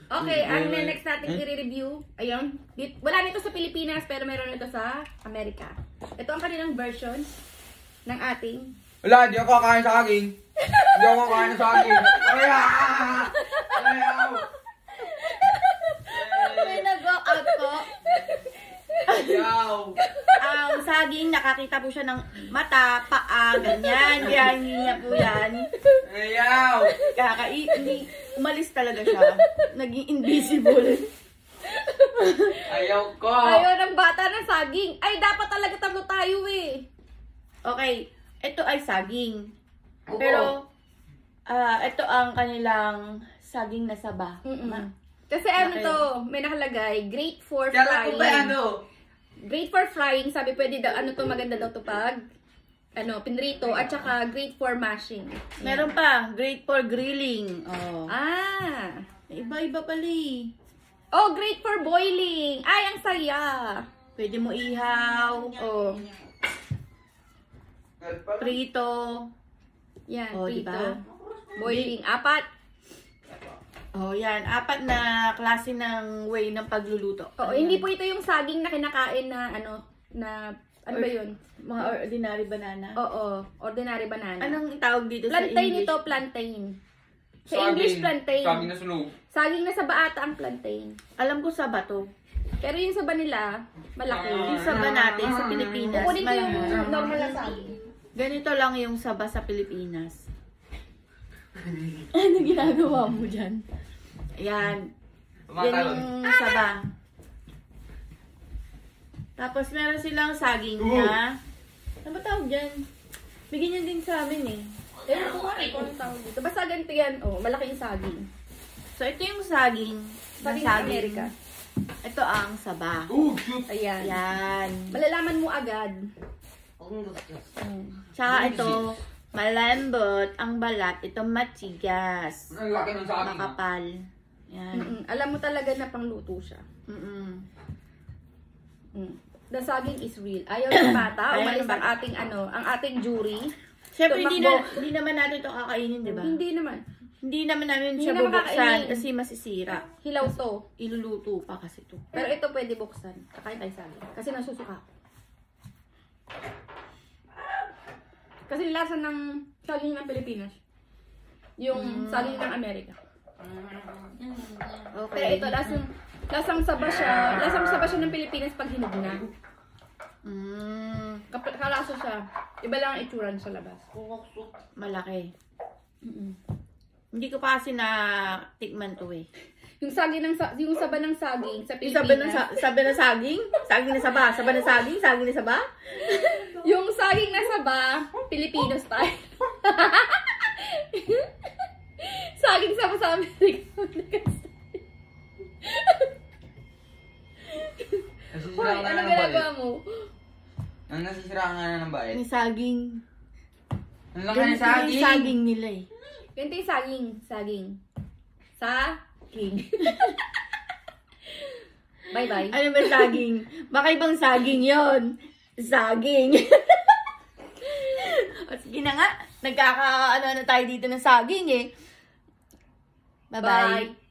Okay, ang next natin i-review, ayun, wala nito sa Pilipinas pero meron nito sa Amerika. Ito ang kanilang version ng ating. Wala, di ako kakain sa saging. Hindi ako kakain sa saging. Ayaw! May nag-walk-out po. Ayaw! Ang saging, nakakita po siya ng mata, paa, ganyan. Kaya hindi niya po yan. Ayaw! Hindi, umalis talaga siya. Naging invisible. Ayaw ko! Ayaw ng bata ng saging. Ay, dapat talaga tatlo tayo eh. Okay, ito ay saging. Pero, ito ang kanilang saging na saba. Kasi ano to, may nakalagay, great for Kala ko ba frying. ano? Great for frying, sabi pwede daw, ano to, maganda daw to pag, pinrito, at saka great for mashing. Meron pa, great for grilling. Oh. Ah! Iba-iba pala eh. Oh, great for boiling! Ay, ang saya! Pwede mo ihaw. Oh, Prito. yan, Oh, prito. diba? Boiling, apat. Oh, yan. 4 na klase ng way ng pagluluto. Oo, hindi po ito yung saging na kinakain na, ano ba yun? Mga ordinary banana. Oo, ordinary banana. Anong tawag dito sa Plantain English? ito, plantain. Sa English, plantain. Saging na sunog. Saging na saba ata ang plantain. Alam ko saba to. Pero yung saba nila, malaki. Yung saba natin sa Pilipinas, Kukunin ko yung malaki. normal na saging. Ganito lang yung saba sa Pilipinas. Ano ginagawa mo dyan? Ayan. Yan yung saba. Tapos meron silang saging na... Ano ba tawag dyan? Bigyan yan din sa amin eh. Ewan ko nga eh, kung anong tawag dito. Basta ganito yan. Oh, malaking saging. So ito yung saging. Saging ng Amerika. Ito ang saba. Oh, shoot! Ayan. Yan. Malalaman mo agad. Tsaka ito, malambot ang balat. Ito matigas. Ang laki ng saging. Makapal. Yan. Alam mo talaga na pangluto siya. The saging is real. Ayaw ng bata. Ayaw Umalis ng bata. ang ating jury. Siyempre, Tumakbo. hindi naman natin ito kakainin, di ba? Hindi naman. Hindi naman namin Hindi siya naman bubuksan kakainin. kasi masisira. Hilaw to. Iluluto pa kasi ito. Pero ito pwede buksan. Kakain tayo saging. Kasi nasusuka. Kasi lasa ng saging ng Pilipinas. Yung saging ng Amerika. Okay. Pero ito, lasang saba siya. Lasang saba siya ng Pilipinas pag hinog na. Kalaso siya. Iba lang ang itsura sa labas. Malaki. Hindi ko pa kasi na tikman to eh. Yung yung saba ng saging sa Yung saba Pilipinas. saba na saging? Saging na saba? Saba na saging? Saging na saba? Yung saging na saba, Filipino style. Saging saba sa Amerika. Hoy, ano ginagawa mo? Ang nasisira nga na ng bait. Yung saging. Ang laki ng saging. Yung saging nila eh. Ganito yung saging. Saging. Saging. Bye-bye. Ano ba saging? Baka ibang saging yon. Saging. O sige na nga. Nagkaka-ano na tayo dito ng saging eh. Bye-bye. Bye.